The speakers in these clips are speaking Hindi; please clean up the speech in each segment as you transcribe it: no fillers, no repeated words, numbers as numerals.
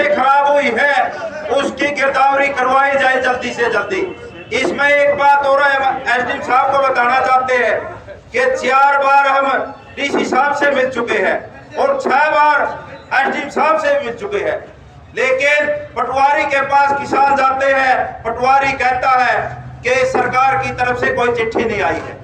से खराब हुई है उसकी गिरदावरी करवाई जाए जल्दी से जल्दी। इसमें एक बात और है, एसडीएम साहब को बताना चाहते हैं कि 4 बार हम डीसी साहब से मिल चुके हैं और 6 बार एसडीएम साहब से मिल चुके हैं, लेकिन पटवारी के पास किसान जाते हैं, पटवारी कहता है कि सरकार की तरफ से कोई चिट्ठी नहीं आई है।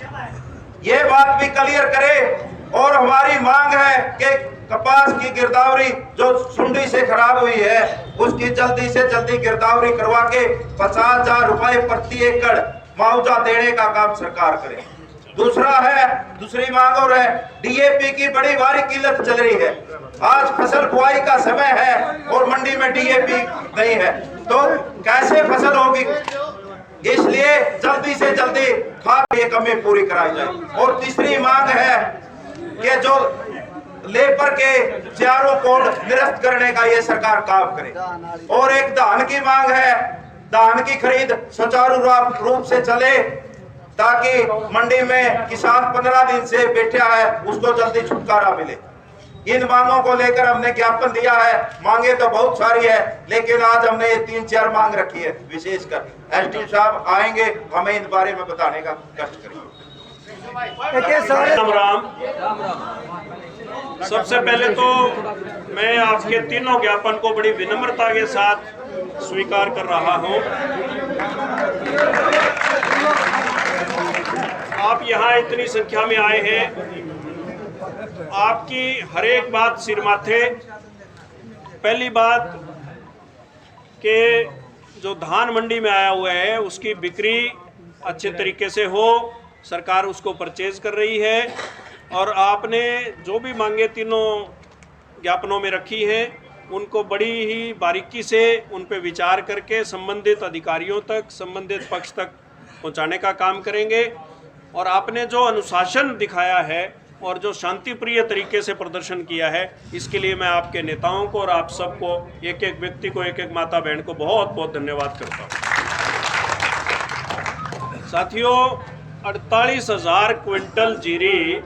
ये बात भी क्लियर करे। और हमारी मांग है कि कपास की गिरदावरी जो सुंडी से खराब हुई है उसकी जल्दी से जल्दी गिरदावरी करवा के 50,000 रुपए प्रति एकड़ मुआवजा देने का काम सरकार करे। दूसरी मांग और है, डीएपी की बड़ी भारी किल्लत चल रही है। आज फसल बुआई का समय है और मंडी में डीएपी नहीं है, तो कैसे फसल होगी? इसलिए जल्दी से जल्दी खाद की कमी पूरी कराई जाए। और तीसरी मांग है कि जो लेबर के चारों कोड निरस्त करने का ये सरकार काम करे। और एक धान की मांग है, धान की खरीद सुचारू रूप से चले ताकि मंडी में किसान 15 दिन से बैठा है उसको जल्दी छुटकारा मिले। इन मांगों को लेकर हमने ज्ञापन दिया है। मांगे तो बहुत सारी है, लेकिन आज हमने ये 3-4 मांग रखी है। विशेषकर एसडीएम साहब आएंगे, हमें इन बारे में बताने का कष्ट करेंगे। राम राम। सबसे पहले तो मैं आपके तीनों ज्ञापन को बड़ी विनम्रता के साथ स्वीकार कर रहा हूं। आप यहाँ इतनी संख्या में आए हैं, आपकी हर एक बात सिर माथे। पहली बात कि जो धान मंडी में आया हुआ है उसकी बिक्री अच्छे तरीके से हो, सरकार उसको परचेज कर रही है। और आपने जो भी मांगे तीनों ज्ञापनों में रखी हैं उनको बड़ी ही बारीकी से उन पे विचार करके संबंधित अधिकारियों तक, संबंधित पक्ष तक पहुंचाने का काम करेंगे। और आपने जो अनुशासन दिखाया है और जो शांतिप्रिय तरीके से प्रदर्शन किया है, इसके लिए मैं आपके नेताओं को और आप सबको, एक एक व्यक्ति को, एक एक माता बहन को बहुत बहुत धन्यवाद करता हूँ। साथियों, 48,000 क्विंटल जीरी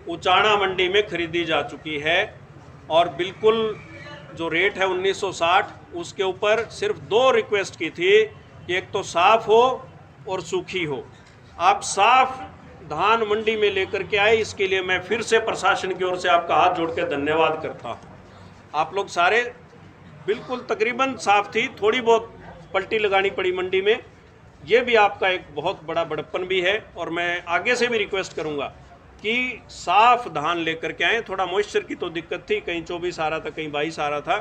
उचाना मंडी में खरीदी जा चुकी है और बिल्कुल जो रेट है 1960, उसके ऊपर सिर्फ 2 रिक्वेस्ट की थी कि एक तो साफ़ हो और सूखी हो। आप साफ धान मंडी में लेकर के आए, इसके लिए मैं फिर से प्रशासन की ओर से आपका हाथ जोड़ के धन्यवाद करता हूँ। आप लोग सारे बिल्कुल तकरीबन साफ थी, थोड़ी बहुत पलटी लगानी पड़ी मंडी में, ये भी आपका एक बहुत बड़ा बड़प्पन भी है। और मैं आगे से भी रिक्वेस्ट करूँगा कि साफ धान लेकर के आएँ। थोड़ा मॉइस्चर की तो दिक्कत थी, कहीं 24 आ रहा था, कहीं 22 आ रहा था,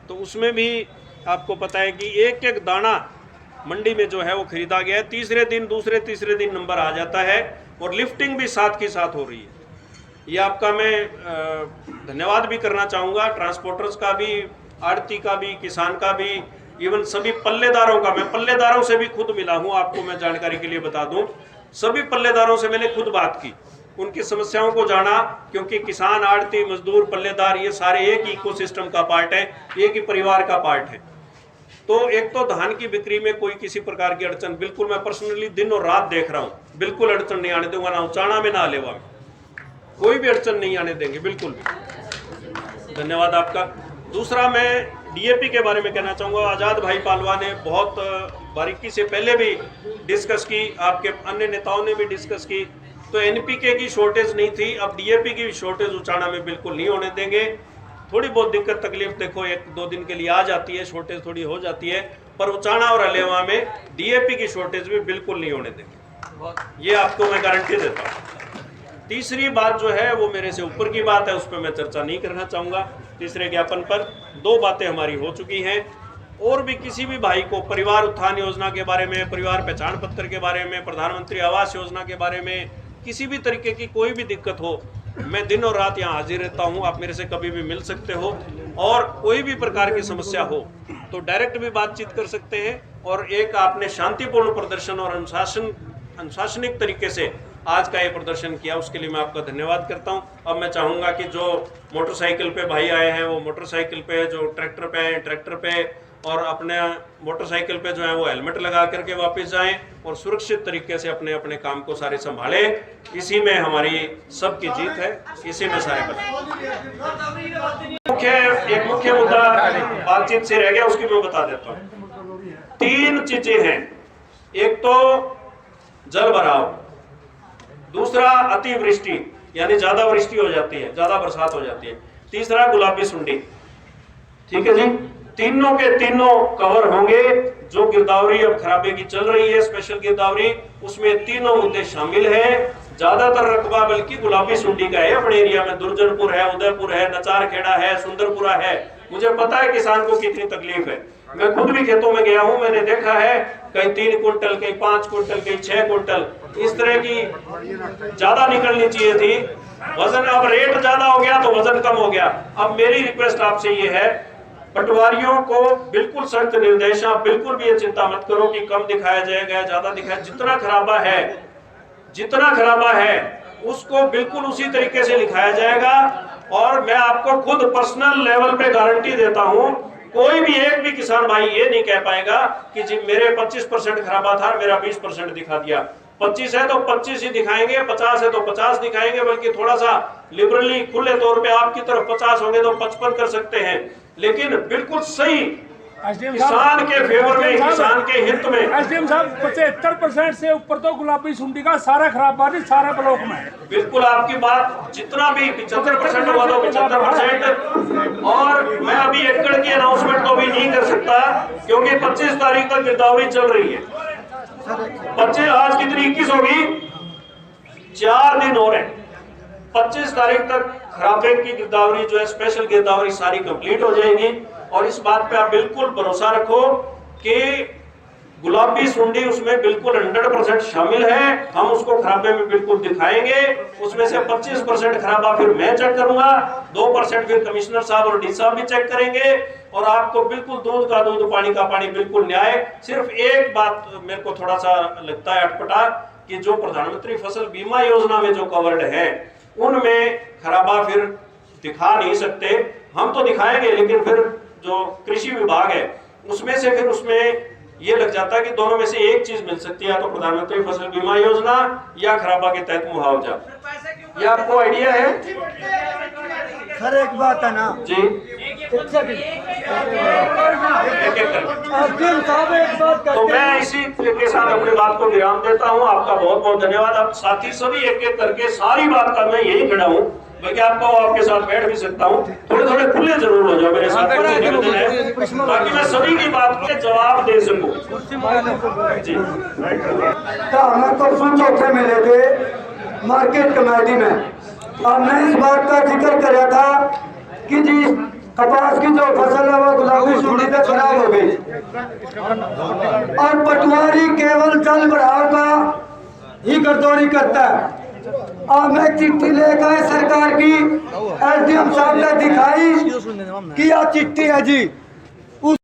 तो उसमें भी आपको पता है कि एक एक दाना मंडी में जो है वो खरीदा गया है। तीसरे दिन, दूसरे तीसरे दिन नंबर आ जाता है और लिफ्टिंग भी साथ की साथ हो रही है। ये आपका मैं धन्यवाद भी करना चाहूँगा, ट्रांसपोर्टर्स का भी, आड़ती का भी, किसान का भी, इवन सभी पल्लेदारों का। मैं पल्लेदारों से भी खुद मिला हूँ, आपको मैं जानकारी के लिए बता दूँ, सभी पल्लेदारों से मैंने खुद बात की, उनकी समस्याओं को जाना, क्योंकि किसान, आड़ती, मजदूर, पल्लेदार ये सारे एक इकोसिस्टम का पार्ट है, एक ही परिवार का पार्ट है। तो एक तो धान की बिक्री में कोई किसी प्रकार की अड़चन, बिल्कुल मैं पर्सनली दिन और रात देख रहा हूँ, बिल्कुल अड़चन नहीं आने दूंगा, ना उचाना में ना लेवा में, कोई भी अड़चन नहीं आने देंगे, बिल्कुल भी। धन्यवाद आपका। दूसरा, मैं डीएपी के बारे में कहना चाहूँगा। आज़ाद भाई पालवा ने बहुत बारीकी से पहले भी डिस्कस की, आपके अन्य नेताओं ने भी डिस्कस की। तो एनपीके की शॉर्टेज नहीं थी, अब डीएपी की शॉर्टेज उचाना में बिल्कुल नहीं होने देंगे। थोड़ी बहुत दिक्कत तकलीफ देखो 1-2 दिन के लिए आ जाती है, शॉर्टेज थोड़ी हो जाती है, पर उचाना और अलेवा में डीएपी की शॉर्टेज भी बिल्कुल नहीं होने देंगे, ये आपको मैं गारंटी देता हूँ। तीसरी बात जो है वो मेरे से ऊपर की बात है, उस पर मैं चर्चा नहीं करना चाहूँगा। तीसरे ज्ञापन पर 2 बातें हमारी हो चुकी हैं। और भी किसी भी भाई को परिवार उत्थान योजना के बारे में, परिवार पहचान पत्र के बारे में, प्रधानमंत्री आवास योजना के बारे में, किसी भी तरीके की कोई भी दिक्कत हो, मैं दिन और रात यहाँ हाजिर रहता हूँ, आप मेरे से कभी भी मिल सकते हो। और कोई भी प्रकार की समस्या हो तो डायरेक्ट भी बातचीत कर सकते हैं। और एक आपने शांतिपूर्ण प्रदर्शन और अनुशासनिक तरीके से आज का ये प्रदर्शन किया, उसके लिए मैं आपका धन्यवाद करता हूँ। अब मैं चाहूँगा कि जो मोटरसाइकिल पे भाई आए हैं वो मोटरसाइकिल पे, जो ट्रैक्टर पे आए हैं ट्रैक्टर पे, और अपने मोटरसाइकिल पे जो है वो हेलमेट लगा करके वापस जाएं और सुरक्षित तरीके से अपने अपने काम को सारे संभालें। इसी में हमारी सबकी जीत है, इसी में सारे बने। एक मुख्य मुद्दा बातचीत से रह गया, उसकी मैं बता देता हूँ। 3 चीजें हैं, एक तो जल भराव, दूसरा अतिवृष्टि यानी ज्यादा वृष्टि हो जाती है, ज्यादा बरसात हो जाती है, तीसरा गुलाबी सुंडी। ठीक है जी, तीनों के तीनों कवर होंगे। जो गिरदावरी अब खराबे की चल रही है, स्पेशल गिरदावरी, उसमें तीनों मुद्दे शामिल हैं। ज्यादातर रकबा बल्कि गुलाबी सुंडी का है अपने एरिया में। दुर्जनपुर है, उदयपुर है, नचारखेड़ा है, सुंदरपुरा है। मुझे पता है किसान को कितनी तकलीफ है, मैं खुद भी खेतों में गया हूं, मैंने देखा है कहीं 3 कुंटल, कहीं 5 कुंटल, कहीं 6 कुंटल, इस तरह की ज्यादा निकलनी चाहिए थी वजन। अब रेट ज्यादा हो गया तो वजन कम हो गया। अब मेरी रिक्वेस्ट आपसे ये है, पटवारियों को बिल्कुल सख्त निर्देश, आप बिल्कुल भी ये चिंता मत करो कि कम दिखाया जाएगा, ज्यादा दिखाया, जितना खराबा है उसको बिल्कुल उसी तरीके से लिखाया जाएगा। और मैं आपको खुद पर्सनल लेवल पे गारंटी देता हूं, कोई भी एक भी किसान भाई ये नहीं कह पाएगा कि जी मेरे 25% खराबा था, मेरा 20% दिखा दिया। 25 है तो 25 ही दिखाएंगे, 50 है तो 50 दिखाएंगे, बल्कि थोड़ा सा लिबरली खुले तौर पे आपकी तरफ 50 होंगे तो 55 कर सकते हैं, लेकिन बिल्कुल सही किसान के फेवर में, किसान के हित में। एसडीएम साहब 75% से ऊपर तो गुलाबी सुंडी का सारा खराब बारी सारा ब्लॉक में। बिल्कुल आपकी बात, जितना भी 75% हुआ तो 75%। और मैं अभी एकड़ की अनाउंसमेंट तो भी नहीं कर सकता क्योंकि 25 तारीख तक गिरदावरी चल रही है। 25 आज कितनी 21 होगी, 4 दिन और है। 25 तारीख तक खराबे की गिरदावरी जो है, स्पेशल गिरदावरी सारी कंप्लीट हो जाएगी। और इस बात पे आप बिल्कुल भरोसा रखो कि गुलाबी सुंडी उसमें बिल्कुल 100% शामिल है। हम उसको खराबे में बिल्कुल दिखाएंगे। उसमें से 25% खराबा फिर मैं चेक करूंगा, 2% फिर कमिश्नर साहब और डी साहब भी चेक करेंगे। और आपको बिल्कुल दूध का दूध, पानी का पानी, बिल्कुल न्याय। सिर्फ एक बात मेरे को थोड़ा सा लगता है अटपटा कि जो प्रधानमंत्री फसल बीमा योजना में जो कवर्ड है उनमें खराबा फिर दिखा नहीं सकते। हम तो दिखाएंगे, लेकिन फिर जो कृषि विभाग है उसमें से फिर उसमें ये लग जाता है कि दोनों में से एक चीज मिल सकती है, तो प्रधानमंत्री फसल बीमा योजना या खराबा के तहत मुआवजा। ये आपको आइडिया है? सर एक बात है ना जी, तो मैं इसी के साथ अपनी बात को विराम देता हूं। आपका बहुत बहुत धन्यवाद। अब साथी सभी एक एक करके सारी बात का मैं यही खड़ा हूं, बल्कि आपके साथ बैठ भी सकता हूँ। थोड़े थोड़े खुले जरूर हो जाओ मेरे साथ, निवेदन है, ताकि मैं सभी की बात के जवाब दे सकूं। जी, तो हमें तो सुन चौथे मिले थे मार्केट कमेटी में। हमने इस बात का जिक्र किया था कि जी कपास की जो फसल है वो गुलाबी सुंडी से खराब हो गई, और पटवारी केवल जल भराव का ही गिरदावरी करता है। और मैं चिट्ठी लेकर सरकार की एसडीएम साहब ने दिखाई कि यह चिट्ठी है जी,